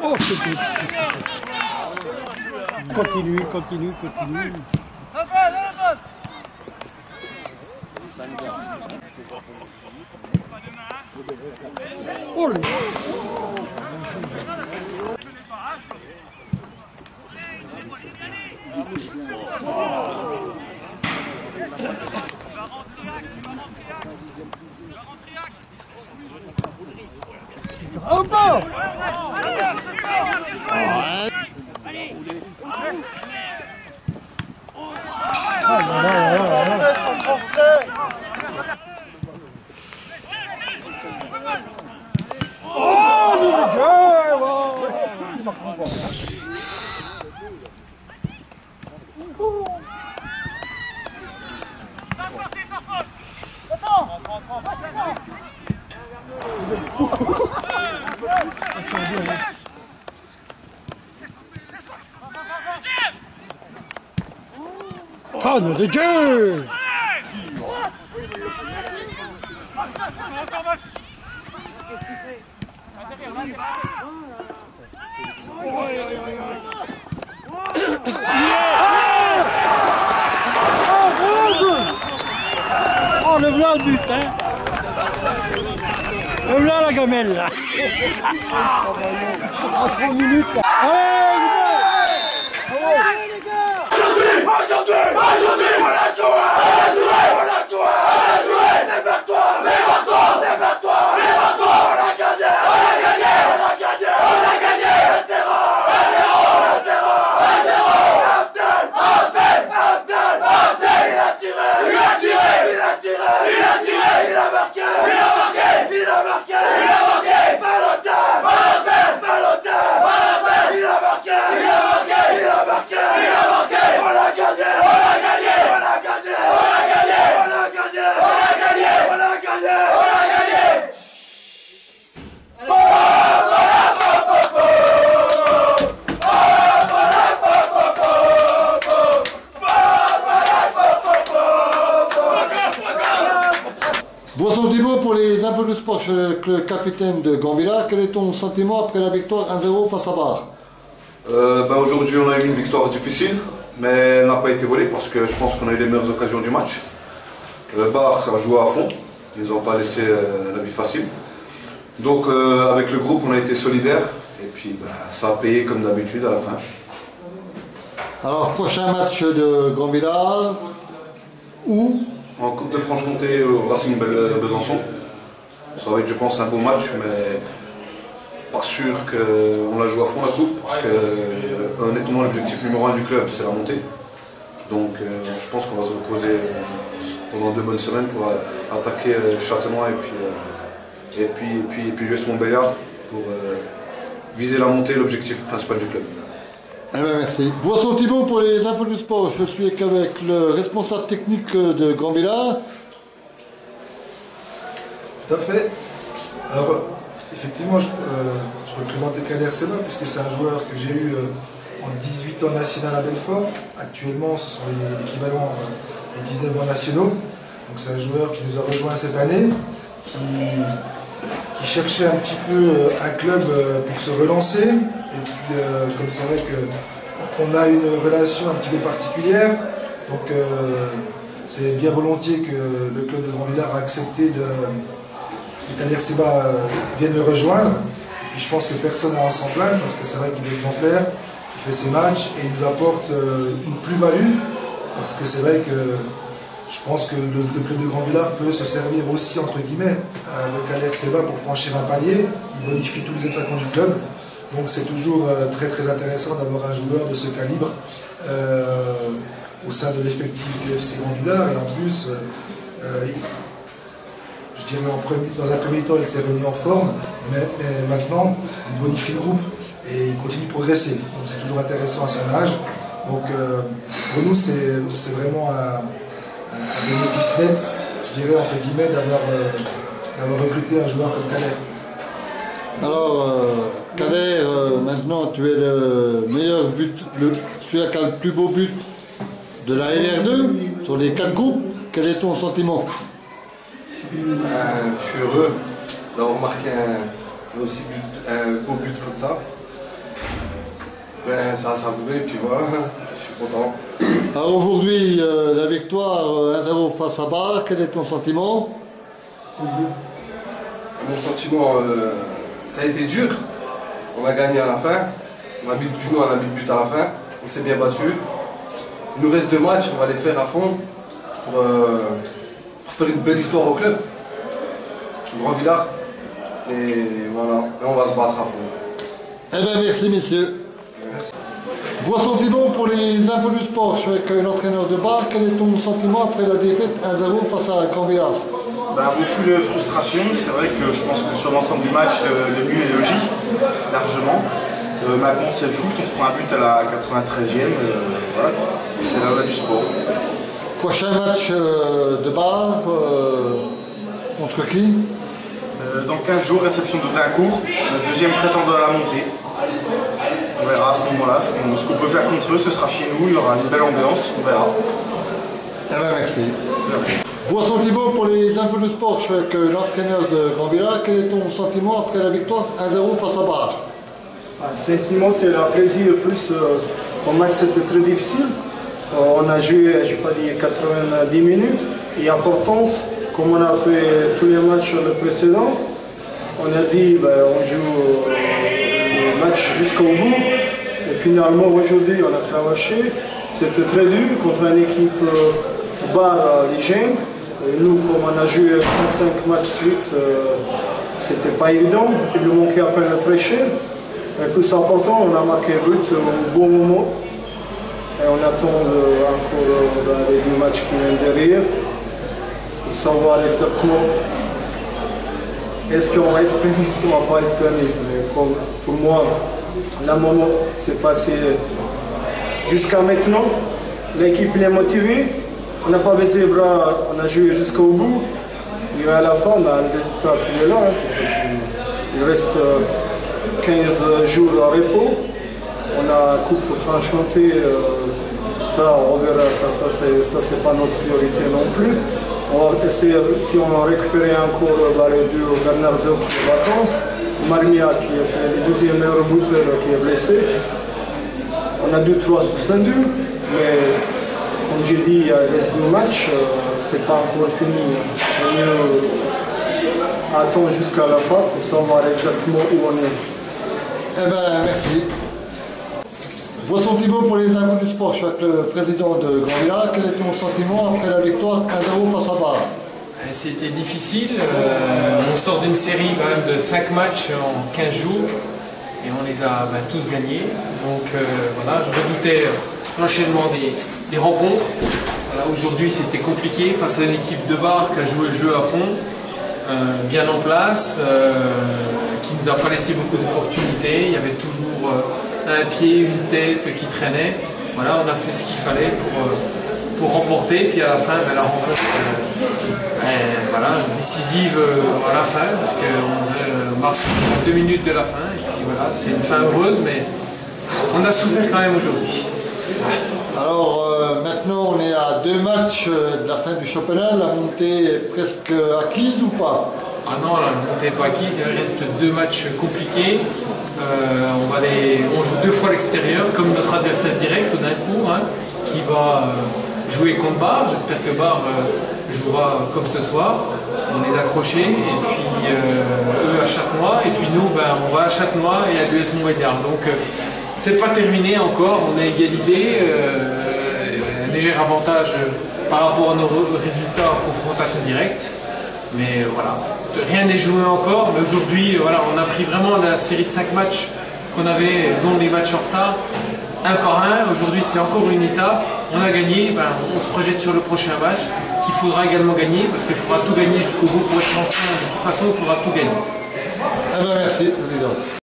Oh, c'est tout. Continue, continue, continue. Oh là. Encore. Oh, nom de Dieu! Oh, le blanc le but, hein? Le blanc la gamelle, là! En 3 minutes, là! Aujourd'hui, on a joué, libère-toi, on a gagné, il a marqué, Bon sentiment pour les infos du sport, je suis le capitaine de Gambilla. Quel est ton sentiment après la victoire 1-0 face à Bar? Aujourd'hui on a eu une victoire difficile, mais elle n'a pas été volée parce que je pense qu'on a eu les meilleures occasions du match. Bar a joué à fond, ils n'ont pas laissé la vie facile. Donc avec le groupe on a été solidaires et puis ça a payé comme d'habitude à la fin. Alors prochain match de Gambilla, où? En Coupe de Franche-Comté au Racing Besançon. Ça va être je pense un beau match, mais pas sûr qu'on la joue à fond la coupe, parce que honnêtement l'objectif numéro 1 du club c'est la montée. Donc je pense qu'on va se reposer pendant 2 bonnes semaines pour attaquer Châtenois et puis jouer Montbéliard pour viser la montée, l'objectif principal du club. Eh bien, merci. Boisson Thibault pour les infos du sport. Je suis avec le responsable technique de Gambilla. Tout à fait. Alors, effectivement, je peux présenter Kader Seba, puisque c'est un joueur que j'ai eu en 18 ans national à Belfort. Actuellement, ce sont l'équivalent des 19 ans nationaux. Donc c'est un joueur qui nous a rejoint cette année, qui cherchait un petit peu un club pour se relancer. Et puis, comme c'est vrai qu'on a une relation un petit peu particulière, donc c'est bien volontiers que le club de Grandvillard a accepté que Kader Seba vienne le rejoindre. Et puis je pense que personne n'a en s'en plaindre, parce que c'est vrai qu'il est exemplaire, il fait ses matchs et il nous apporte une plus-value, parce que c'est vrai que je pense que le club de Grandvillard peut se servir aussi, entre guillemets, de Kader Seba pour franchir un palier. Il modifie tous les attaquants du club. Donc c'est toujours très très intéressant d'avoir un joueur de ce calibre au sein de l'effectif du FC Grandvillard. Et en plus, je dirais dans un premier temps, il s'est remis en forme, mais maintenant, il bonifie le groupe et il continue de progresser. Donc c'est toujours intéressant à son âge. Donc pour nous, c'est vraiment un bénéfice net, je dirais, entre guillemets, d'avoir recruté un joueur comme Kader. Alors, Kader, maintenant tu es le meilleur but, celui qui a le plus beau but de la LR2 sur les 4 groupes. Quel est ton sentiment? Je suis heureux d'avoir marqué aussi un beau but comme ça. Ben, ça a savouré, puis voilà, je suis content. Alors aujourd'hui, la victoire 1-0 face à Bar, quel est ton sentiment? Mon sentiment, ça a été dur. On a gagné à la fin. On a mis le but à la fin. On s'est bien battu. Il nous reste 2 matchs, on va les faire à fond pour faire une belle histoire au club. Grand Villard. Et voilà, et on va se battre à fond. Eh bien merci messieurs. Merci. Boisson Thibault pour les infos du sport, je suis avec l'entraîneur de Bar. Quel est ton sentiment après la défaite 1-0 face à Grand Villard? Beaucoup de frustration, c'est vrai que je pense que sur l'ensemble du match, le but est logique, largement. Maintenant c'est le foot, on se prend un but à la 93e, voilà, c'est la loi du sport. Prochain match de Bar, contre qui? Dans 15 jours, réception de Brincourt, le deuxième prétendant à la montée. On verra à ce moment-là ce qu'on peut faire contre eux, ce sera chez nous, il y aura une belle ambiance, on verra. Eh bien merci. Boisson Thibault pour les infos de sport, je suis avec l'entraîneur de Grand Villard. Quel est ton sentiment après la victoire 1-0 face à Bar? Le sentiment, c'est le plaisir. Plus, au match, c'était très difficile. On a joué, je n'ai pas dit 90 minutes. Et importance, comme on a fait tous les matchs précédents, on a dit on joue le match jusqu'au bout. Et finalement, aujourd'hui, on a cravaché. C'était très dur contre une équipe Bar Ligeng. Nous, comme on a joué 35 matchs suite, c'était pas évident. Il nous manquait à peine la fraîcheur. Et plus important, on a marqué le but au bon moment. Et on attend encore les 2 matchs qui viennent derrière. Pour savoir exactement est-ce qu'on va être permis, est-ce qu'on va pas être permis. Mais pour moi, le moment s'est passé jusqu'à maintenant. L'équipe est motivée. On n'a pas baissé les bras, on a joué jusqu'au bout. Et à la fin, on a le résultat qui est là. Il reste 15 jours à repos. On a Coupe Franche-Comté, ça on verra, ça c'est pas notre priorité non plus. On va essayer, si on a récupéré encore les 2 Bernardo qui est en vacances, Marmia qui est le deuxième meilleur buteur qui est blessé. On a 2-3 suspendus, mais comme j'ai dit, il reste 2 matchs, c'est pas encore fini. Il mieux attendre jusqu'à la fin pour savoir exactement où on est. Eh bien, merci. Boisson Thibault pour les infos du sport, je suis avec le président de Grand Villard. Quel est ton sentiment après la victoire 1-0 face à Bar? C'était difficile. On sort d'une série quand même de 5 matchs en 15 jours et on les a tous gagnés. Donc voilà, je redoutais l'enchaînement des rencontres. Voilà, aujourd'hui c'était compliqué face à une équipe de Bar qui a joué le jeu à fond, bien en place, qui ne nous a pas laissé beaucoup d'opportunités. Il y avait toujours un pied, une tête qui traînait. Voilà, on a fait ce qu'il fallait pour remporter. Puis à la fin, la rencontre voilà, décisive à la fin, parce qu'on marche 2 minutes de la fin. Et puis voilà, c'est une fin heureuse, mais on a souffert quand même aujourd'hui. Alors maintenant on est à 2 matchs de la fin du championnat, la montée est presque acquise ou pas? Ah non, la montée n'est pas acquise, il reste 2 matchs compliqués. On joue 2 fois à l'extérieur, comme notre adversaire direct, Audincourt, qui va jouer contre Bar. J'espère que Bar jouera comme ce soir. On les a accrochés, et puis eux à Châtenois, et puis nous on va à Châtenois et à l'US Montbéliard. Donc c'est pas terminé encore, on a égalité, un léger avantage par rapport à nos résultats en confrontation directe. Mais voilà, rien n'est joué encore, mais aujourd'hui voilà, on a pris vraiment la série de 5 matchs qu'on avait, dont les matchs en retard, un par un. Aujourd'hui c'est encore une étape, on a gagné, on se projette sur le prochain match qu'il faudra également gagner, parce qu'il faudra tout gagner jusqu'au bout pour être champion. De toute façon il faudra tout gagner. Eh bien merci, président.